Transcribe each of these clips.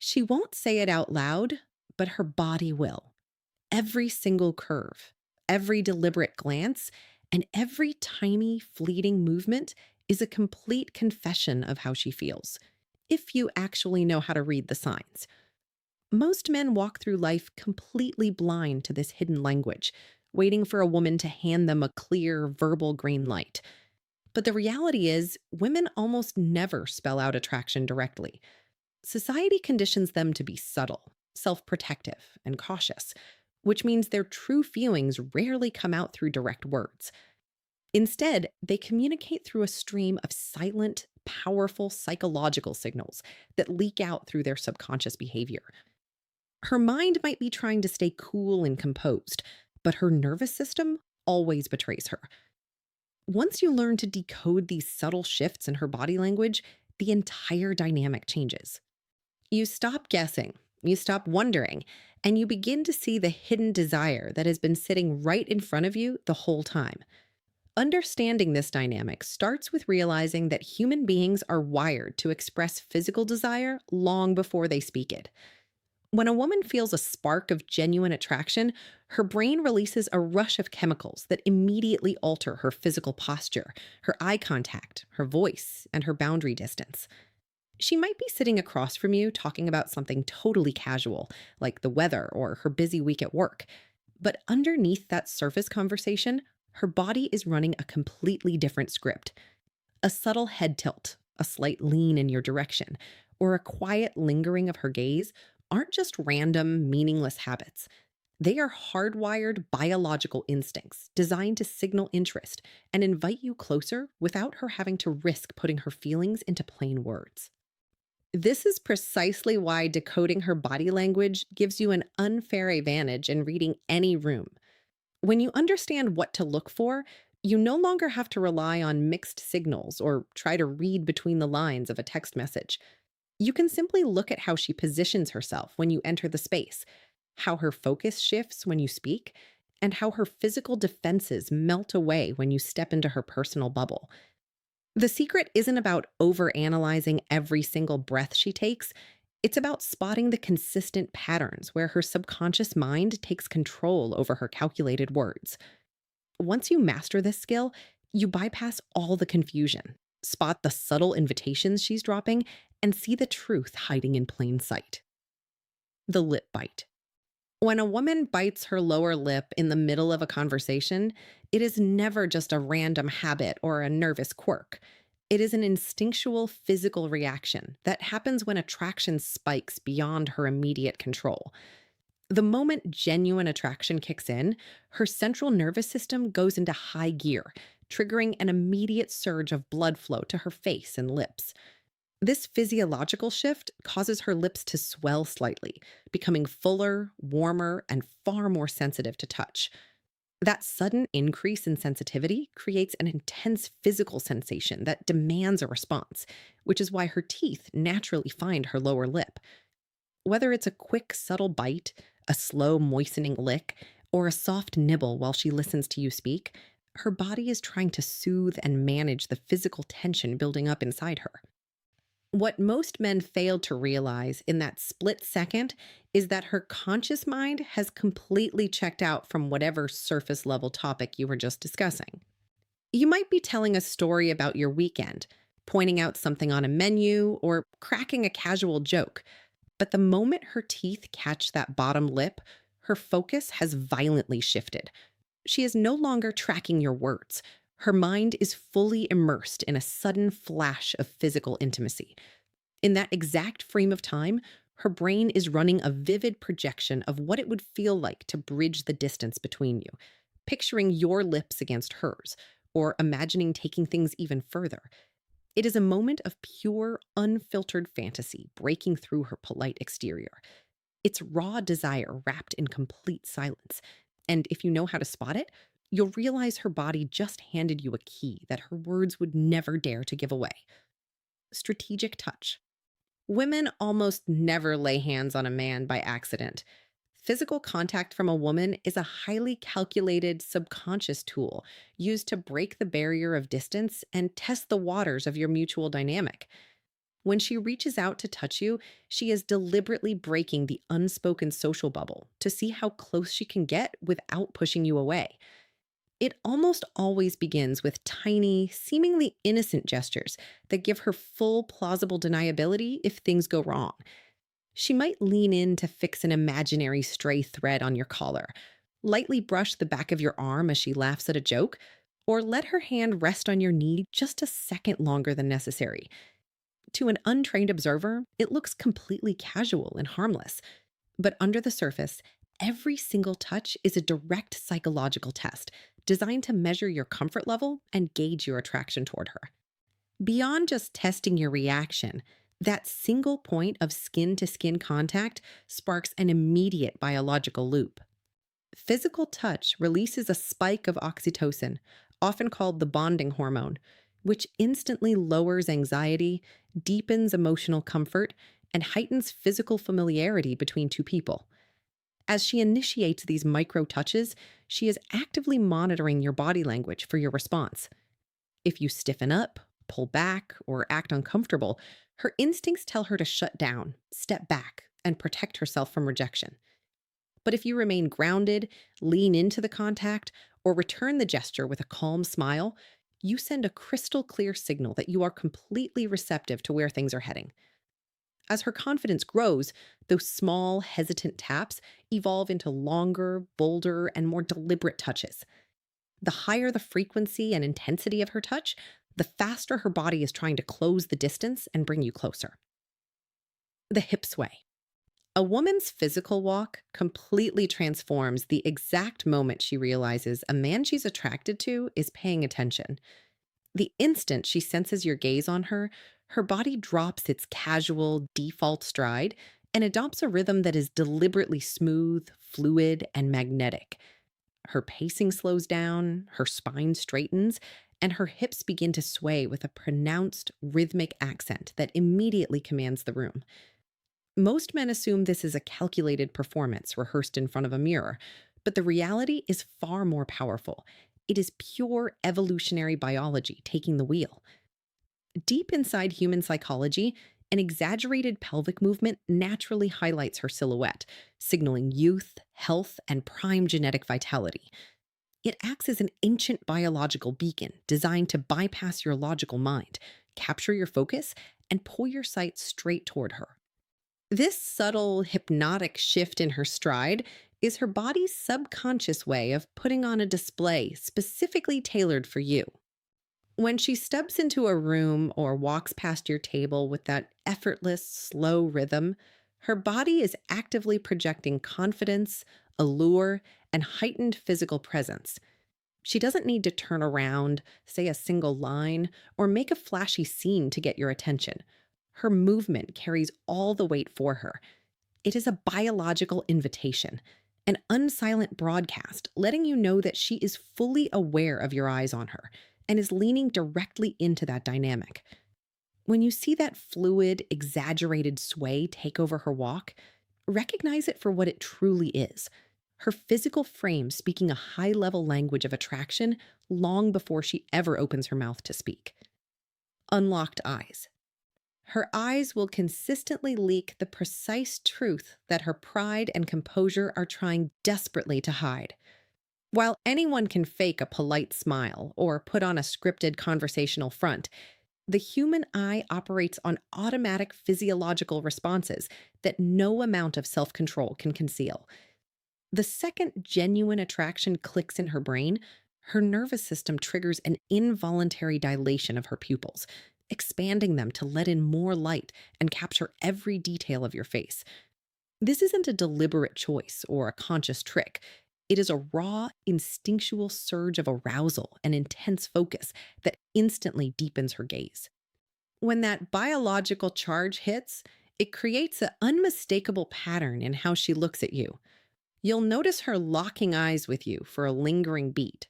She won't say it out loud, but her body will. Every single curve, every deliberate glance, and every tiny, fleeting movement is a complete confession of how she feels, if you actually know how to read the signs. Most men walk through life completely blind to this hidden language, waiting for a woman to hand them a clear, verbal green light. But the reality is, women almost never spell out attraction directly. Society conditions them to be subtle, self protective, and cautious, which means their true feelings rarely come out through direct words. Instead, they communicate through a stream of silent, powerful psychological signals that leak out through their subconscious behavior. Her mind might be trying to stay cool and composed, but her nervous system always betrays her. Once you learn to decode these subtle shifts in her body language, the entire dynamic changes. You stop guessing, you stop wondering, and you begin to see the hidden desire that has been sitting right in front of you the whole time. Understanding this dynamic starts with realizing that human beings are wired to express physical desire long before they speak it. When a woman feels a spark of genuine attraction, her brain releases a rush of chemicals that immediately alter her physical posture, her eye contact, her voice, and her boundary distance. She might be sitting across from you talking about something totally casual, like the weather or her busy week at work. But underneath that surface conversation, her body is running a completely different script. A subtle head tilt, a slight lean in your direction, or a quiet lingering of her gaze aren't just random, meaningless habits. They are hardwired biological instincts designed to signal interest and invite you closer without her having to risk putting her feelings into plain words. This is precisely why decoding her body language gives you an unfair advantage in reading any room. When you understand what to look for, you no longer have to rely on mixed signals or try to read between the lines of a text message. You can simply look at how she positions herself when you enter the space, how her focus shifts when you speak, and how her physical defenses melt away when you step into her personal bubble. The secret isn't about overanalyzing every single breath she takes. It's about spotting the consistent patterns where her subconscious mind takes control over her calculated words. Once you master this skill, you bypass all the confusion, spot the subtle invitations she's dropping, and see the truth hiding in plain sight. The lip bite. When a woman bites her lower lip in the middle of a conversation, it is never just a random habit or a nervous quirk. It is an instinctual physical reaction that happens when attraction spikes beyond her immediate control. The moment genuine attraction kicks in, her central nervous system goes into high gear, triggering an immediate surge of blood flow to her face and lips. This physiological shift causes her lips to swell slightly, becoming fuller, warmer, and far more sensitive to touch. That sudden increase in sensitivity creates an intense physical sensation that demands a response, which is why her teeth naturally find her lower lip. Whether it's a quick, subtle bite, a slow, moistening lick, or a soft nibble while she listens to you speak, her body is trying to soothe and manage the physical tension building up inside her. What most men fail to realize in that split second is that her conscious mind has completely checked out from whatever surface level topic you were just discussing. You might be telling a story about your weekend, pointing out something on a menu, or cracking a casual joke. But the moment her teeth catch that bottom lip, her focus has violently shifted. She is no longer tracking your words. Her mind is fully immersed in a sudden flash of physical intimacy. In that exact frame of time, her brain is running a vivid projection of what it would feel like to bridge the distance between you, picturing your lips against hers, or imagining taking things even further. It is a moment of pure, unfiltered fantasy breaking through her polite exterior. It's raw desire wrapped in complete silence. And if you know how to spot it, you'll realize her body just handed you a key that her words would never dare to give away. Strategic touch. Women almost never lay hands on a man by accident. Physical contact from a woman is a highly calculated subconscious tool used to break the barrier of distance and test the waters of your mutual dynamic. When she reaches out to touch you, she is deliberately breaking the unspoken social bubble to see how close she can get without pushing you away. It almost always begins with tiny, seemingly innocent gestures that give her full plausible deniability if things go wrong. She might lean in to fix an imaginary stray thread on your collar, lightly brush the back of your arm as she laughs at a joke, or let her hand rest on your knee just a second longer than necessary. To an untrained observer, it looks completely casual and harmless, but under the surface, every single touch is a direct psychological test designed to measure your comfort level and gauge your attraction toward her. Beyond just testing your reaction, that single point of skin to skin contact sparks an immediate biological loop. Physical touch releases a spike of oxytocin, often called the bonding hormone, which instantly lowers anxiety, deepens emotional comfort, and heightens physical familiarity between two people. As she initiates these micro touches, she is actively monitoring your body language for your response. If you stiffen up, pull back, or act uncomfortable, her instincts tell her to shut down, step back, and protect herself from rejection. But if you remain grounded, lean into the contact, or return the gesture with a calm smile, you send a crystal clear signal that you are completely receptive to where things are heading. As her confidence grows, those small, hesitant taps evolve into longer, bolder, and more deliberate touches. The higher the frequency and intensity of her touch, the faster her body is trying to close the distance and bring you closer. The hip sway. A woman's physical walk completely transforms the exact moment she realizes a man she's attracted to is paying attention. The instant she senses your gaze on her, her body drops its casual, default stride and adopts a rhythm that is deliberately smooth, fluid, and magnetic. Her pacing slows down, her spine straightens, and her hips begin to sway with a pronounced, rhythmic accent that immediately commands the room. Most men assume this is a calculated performance rehearsed in front of a mirror, but the reality is far more powerful. It is pure evolutionary biology taking the wheel. Deep inside human psychology, an exaggerated pelvic movement naturally highlights her silhouette, signaling youth, health, and prime genetic vitality. It acts as an ancient biological beacon designed to bypass your logical mind, capture your focus, and pull your sight straight toward her. This subtle, hypnotic shift in her stride is her body's subconscious way of putting on a display specifically tailored for you. When she steps into a room or walks past your table with that effortless, slow rhythm, her body is actively projecting confidence, allure, and heightened physical presence. She doesn't need to turn around, say a single line, or make a flashy scene to get your attention. Her movement carries all the weight for her. It is a biological invitation, an unsilent broadcast letting you know that she is fully aware of your eyes on her and is leaning directly into that dynamic. When you see that fluid, exaggerated sway take over her walk, recognize it for what it truly is: her physical frame speaking a high level language of attraction long before she ever opens her mouth to speak. Unlocked eyes. Her eyes will consistently leak the precise truth that her pride and composure are trying desperately to hide. While anyone can fake a polite smile or put on a scripted conversational front, the human eye operates on automatic physiological responses that no amount of self control can conceal. The second genuine attraction clicks in her brain, her nervous system triggers an involuntary dilation of her pupils, expanding them to let in more light and capture every detail of your face. This isn't a deliberate choice or a conscious trick. It is a raw, instinctual surge of arousal and intense focus that instantly deepens her gaze. When that biological charge hits, it creates an unmistakable pattern in how she looks at you. You'll notice her locking eyes with you for a lingering beat,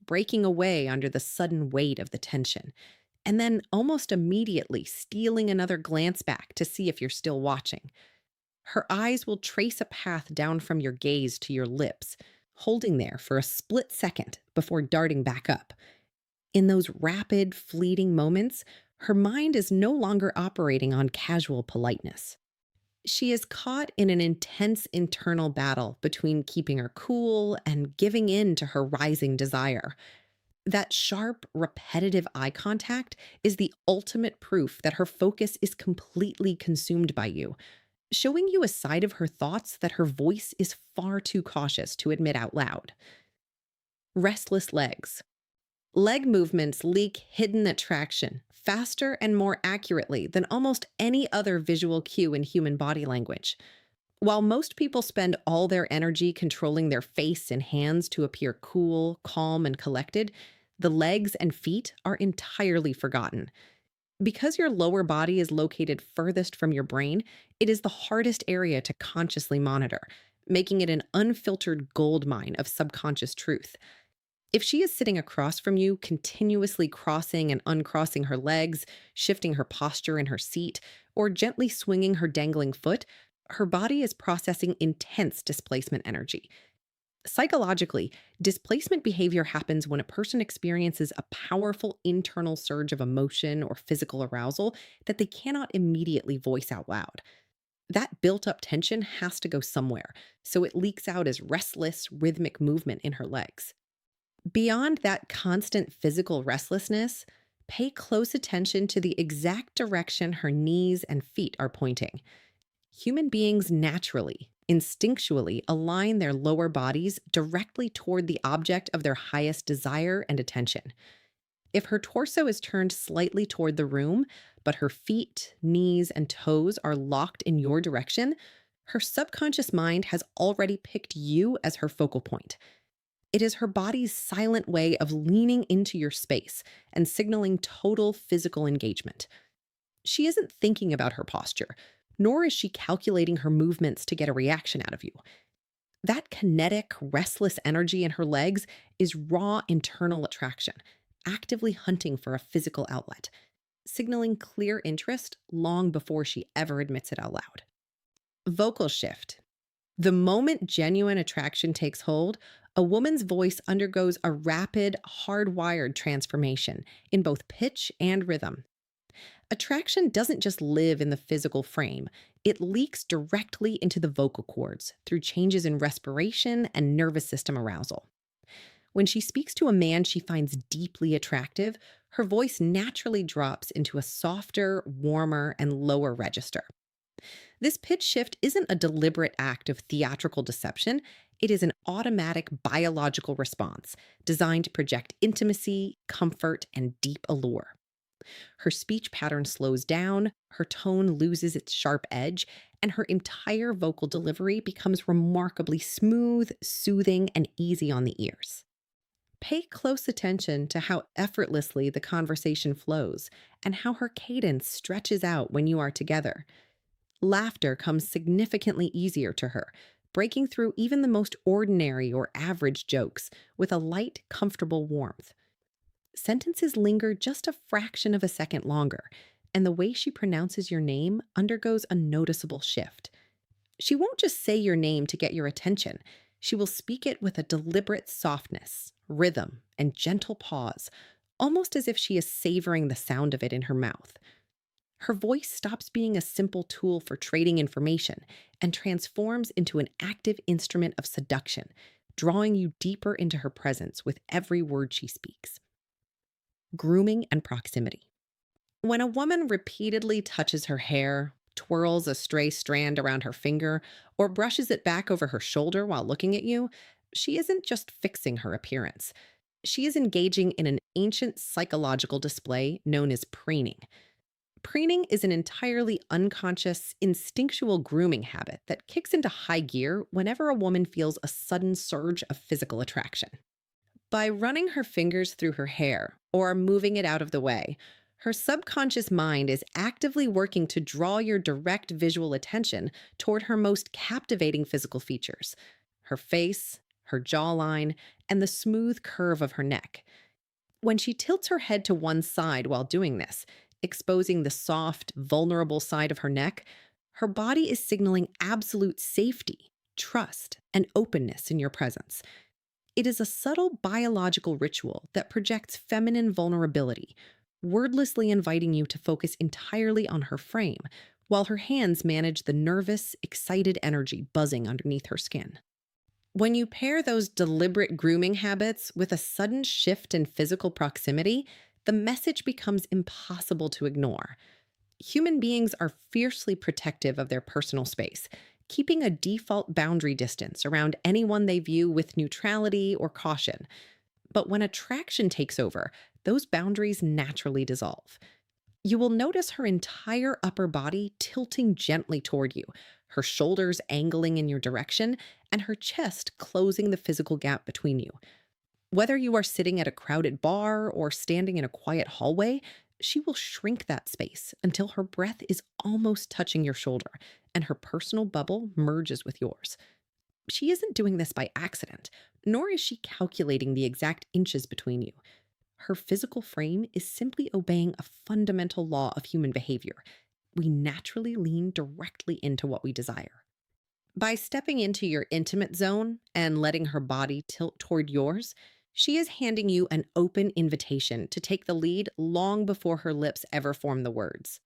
breaking away under the sudden weight of the tension, and then almost immediately stealing another glance back to see if you're still watching. Her eyes will trace a path down from your gaze to your lips, holding there for a split second before darting back up. In those rapid, fleeting moments, Her mind is no longer operating on casual politeness. She is caught in an intense internal battle between keeping her cool and giving in to her rising desire. That sharp, repetitive eye contact is the ultimate proof that her focus is completely consumed by you, showing you a side of her thoughts that her voice is far too cautious to admit out loud. Restless legs. Leg movements leak hidden attraction faster and more accurately than almost any other visual cue in human body language. While most people spend all their energy controlling their face and hands to appear cool, calm, and collected, the legs and feet are entirely forgotten. Because your lower body is located furthest from your brain, it is the hardest area to consciously monitor, making it an unfiltered goldmine of subconscious truth. If she is sitting across from you, continuously crossing and uncrossing her legs, shifting her posture in her seat, or gently swinging her dangling foot, her body is processing intense displacement energy. Psychologically, displacement behavior happens when a person experiences a powerful internal surge of emotion or physical arousal that they cannot immediately voice out loud. That built up tension has to go somewhere, so it leaks out as restless, rhythmic movement in her legs. Beyond that constant physical restlessness, pay close attention to the exact direction her knees and feet are pointing. Human beings naturally, instinctually align their lower bodies directly toward the object of their highest desire and attention. If her torso is turned slightly toward the room, but her feet, knees, and toes are locked in your direction, her subconscious mind has already picked you as her focal point. It is her body's silent way of leaning into your space and signaling total physical engagement. She isn't thinking about her posture, nor is she calculating her movements to get a reaction out of you. That kinetic, restless energy in her legs is raw internal attraction, actively hunting for a physical outlet, signaling clear interest long before she ever admits it out loud. Vocal shift. The moment genuine attraction takes hold, a woman's voice undergoes a rapid, hardwired transformation in both pitch and rhythm. Attraction doesn't just live in the physical frame, it leaks directly into the vocal cords through changes in respiration and nervous system arousal. When she speaks to a man she finds deeply attractive, her voice naturally drops into a softer, warmer, and lower register. This pitch shift isn't a deliberate act of theatrical deception, it is an automatic biological response designed to project intimacy, comfort, and deep allure. Her speech pattern slows down, her tone loses its sharp edge, and her entire vocal delivery becomes remarkably smooth, soothing, and easy on the ears. Pay close attention to how effortlessly the conversation flows and how her cadence stretches out when you are together. Laughter comes significantly easier to her, breaking through even the most ordinary or average jokes with a light, comfortable warmth. Sentences linger just a fraction of a second longer, and the way she pronounces your name undergoes a noticeable shift. She won't just say your name to get your attention. She will speak it with a deliberate softness, rhythm, and gentle pause, almost as if she is savoring the sound of it in her mouth. Her voice stops being a simple tool for trading information and transforms into an active instrument of seduction, drawing you deeper into her presence with every word she speaks. Grooming and proximity. When a woman repeatedly touches her hair, twirls a stray strand around her finger, or brushes it back over her shoulder while looking at you, she isn't just fixing her appearance. She is engaging in an ancient psychological display known as preening. Preening is an entirely unconscious, instinctual grooming habit that kicks into high gear whenever a woman feels a sudden surge of physical attraction. By running her fingers through her hair or moving it out of the way, her subconscious mind is actively working to draw your direct visual attention toward her most captivating physical features: her face, her jawline, and the smooth curve of her neck. When she tilts her head to one side while doing this, exposing the soft, vulnerable side of her neck, her body is signaling absolute safety, trust, and openness in your presence. It is a subtle biological ritual that projects feminine vulnerability, wordlessly inviting you to focus entirely on her frame, while her hands manage the nervous, excited energy buzzing underneath her skin. When you pair those deliberate grooming habits with a sudden shift in physical proximity, the message becomes impossible to ignore. Human beings are fiercely protective of their personal space, keeping a default boundary distance around anyone they view with neutrality or caution. But when attraction takes over, those boundaries naturally dissolve. You will notice her entire upper body tilting gently toward you, her shoulders angling in your direction, and her chest closing the physical gap between you. Whether you are sitting at a crowded bar or standing in a quiet hallway, she will shrink that space until her breath is almost touching your shoulder and her personal bubble merges with yours. She isn't doing this by accident, nor is she calculating the exact inches between you. Her physical frame is simply obeying a fundamental law of human behavior. We naturally lean directly into what we desire. By stepping into your intimate zone and letting her body tilt toward yours, she is handing you an open invitation to take the lead long before her lips ever form the words.